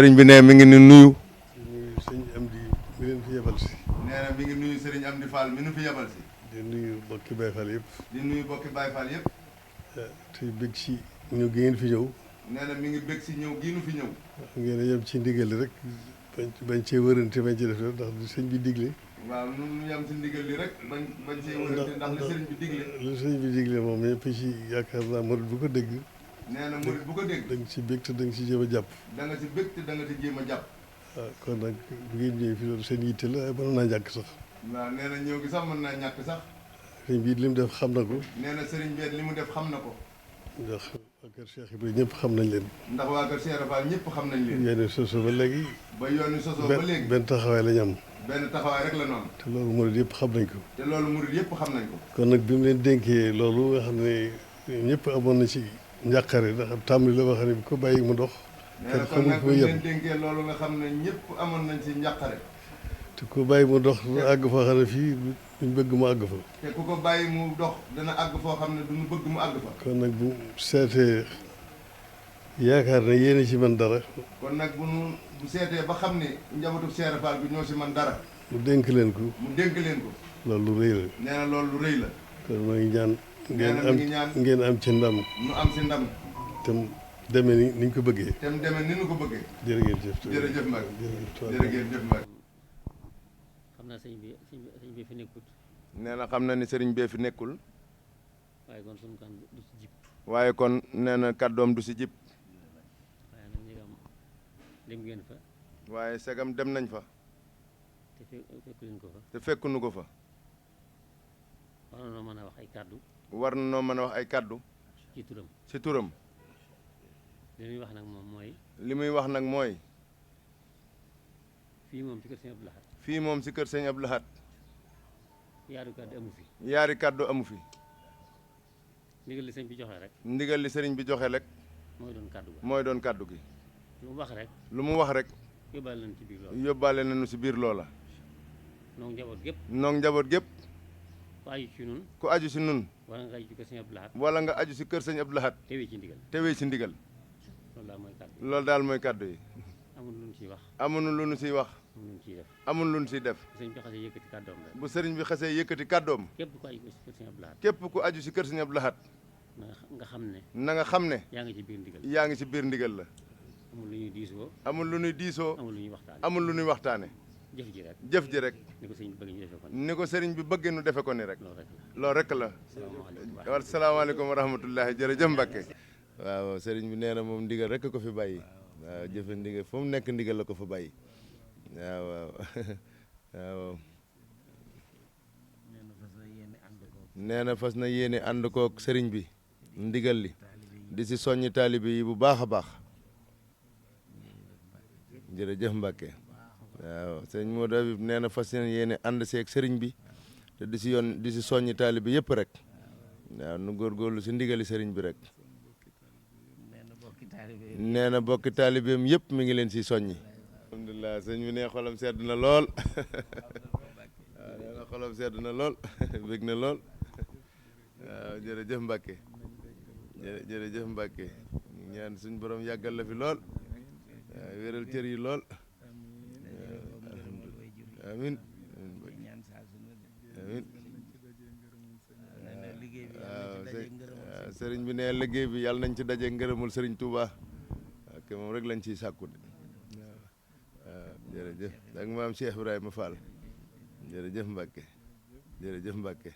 sëriñ bi ne mi ngi nuyu. di nuyu sëñ Amdi mi leen fi yebal si. nee na mi ngi nuyu sëriñ Amdi Fall mi nu fi yebal si. di nuyu bokki Baye Fall yëpp. di nuyu bokki Baye Fall yëpp. te bëgg si ñëw gi ngeen fi ñëw. nee na mi ngi bëgg si ñëw gii nu fi ñëw. ngeen a yem ci ndigal li rek bañ cee wërante bañ ci def ndax di sëñ bi digle. waaw nu yem si ndigal li rek bañ cee wërante ndax li sëriñ bi digle. li sëñ bi digle moom ñëpp ci yaakaar naa murid bu ko dégg. nee na murid bu ko dégg. da nga si bëgg te da nga si jéem a jàpp. da nga si bëgg te da nga si jéem a jàpp. waaw kon nag bu ngeen ñëwee fi loolu seen yitte la mën naa ñàkk sax. waaw nee na ñëw gi sax mën naa ñàkk sax. sëñ bi li mu def xam na ko. nee na sëriñ bi li mu def xam na ko. ndax waa kër Cheikh Ibrahima ñëpp xam nañ leen. ndax waa kër Cheikh Fall ñëpp xam nañ leen. yoon wi sosoo ba léegi. ba yoon wi sosoo ba léegi. benn taxawaay la ñu am. benn taxawaay rek la noonu. te loolu murid yëpp xam nañ ko. te loolu murid yëpp xam nañ ko. kon nag bi mu leen dénkee loolu nga xam ne ñëpp amoon na ci njàqare ndax tàmbali la boo xam ne bu ko bàyyi mu dox. nee na kon nag bi mu leen dénkee loolu nga xam ne ñëpp amoon nañ ci njàqare. te ku bàyyi mu dox dana àgg foo xam ne fii duñ bëgg mu àgg fa. te ku ko bàyyi mu dox dana àgg foo xam ne duñu bëgg mu àgg fa. kon nag bu seetee yaakaar ne yéen ci man dara. kon nag bu seetee ba xam ne njabootu Cheikh Fall bi ñoo si man dara. mu dénk leen ko. mu dénk leen ko. loolu lu rëy la. nee na loolu lu rëy la. kon maa ngi ñaan. ñaan ngeen am ci ndam. nu am si ndam. te mu demee ni ñu ko bëggee. te mu demee ni ñu ko bëggee. jërëjëf. jërëjëf Mbacke. jërëjëf Mbacke. xam naa sëñ bi fi nekkul. nee na xam na ni sëriñ bee fi nekkul. waaye kon sunu kan du si jib. waaye kon nee na kàddoom du si jib. waaye nag njëgam dem ngeen fa. waaye segam dem nañ fa. te fekku leen ko fa. te fekkunu ko fa. war na noo mën a wax ay kàddu. war na noo mën a wax ay kàddu. ci turam. ci turam. li muy wax nag moom mooy. li muy wax nag mooy. fii moom ci kër sëñ Abdou Lahad. fii moom si kër sëñ Abdou Lahad. yaari kàddu amu fi. yaari kàddu amu fi. ndigal li sëñ bi joxe rek. ndigal li sëriñ bi joxe rek. mooy doon kàddu ga. mooy doon kàddu gi. lu mu wax rek. lu mu wax rek. yóbbaale nañu ci biir loola. yóbbaale nañu si biir loola. noonu njaboot gépp. noonu njaboot gépp. ku aju ci nun. ku aju si nun. wala nga aju ci kër sëñ Abdou Lahad. wala nga aju si kër sëñ Abdou Lahad. tewee ci ndigal. tewee si ndigal. loolu daal mooy kàddu. loolu daal mooy kàddu yi. amul lu ñu ciy wax. amuñu lu ñu siy wax. amul lu ñu ciy def. amul lu ñu siy def. bu sëñ bi xasee yëkkati kàddoom rek. bu sëriñ bi xasee yëkkati kàddoom. képp ku aju ci kër sëñ Abdou Lahad. képp ku aju si kër sëñ Abdou Lahad. nga xam ne. na nga xam ne. yaa ngi ci biir ndigal. yaa ngi si biir ndigal la. amul lu ñuy diisoo. amul lu ñuy diisoo. amul lu ñuy waxtaane. amul lu ñuy waxtaane. jëf ji rek. jëf ji rek. ni ko sëñ bi bëgg ñu defee ko ni ko sëriñ bi bëggee nu defe ko ni. ni rek. loolu rek la. loolu rek la. salaamaaleykum wa rahmatullahi jërëjëf Mbacke. waaw sëriñ bi nee na moom ndigal rek ko fi bàyyi. waaw jëfe ndigal fu mu nekk ndigal la ko fa bàyyi. waaw waaw waaw. nee na fas na yéene ànd kook sëriñ bi ndigal li di si soññi taalibe yi bu baax a baax. jërëjëf Mbacke. waaw sëriñ Modou Habib nee na fas yéene ànd seeg sëriñ bi te di si soññi taalibe yëpp rek. waaw nu góorgóorlu si ndigali sëriñ bi rek. nee na bokki taalibeem yëpp mi ngi leen si soññi. alhamdulilah sëñ bi ne xolam sedd na lool. waaw nee na xolam sedd na lool bëgg na lool. waaw jërëjëf Mbacke. jërëjëf Mbacke. ñaan suñ borom yàggal la fi lool. waaw wéral cër yi lool. amin amin waaw sëriñ bi ne liggéey bi yàlla nañ ci daje ngërëmul sëriñ Touba. ok moom rek lañ ciy sàkku de. waaw jërëjëf ak maam Cheikh Ibrahima Fall. jërëjëf Mbacke. jërëjëf Mbacke.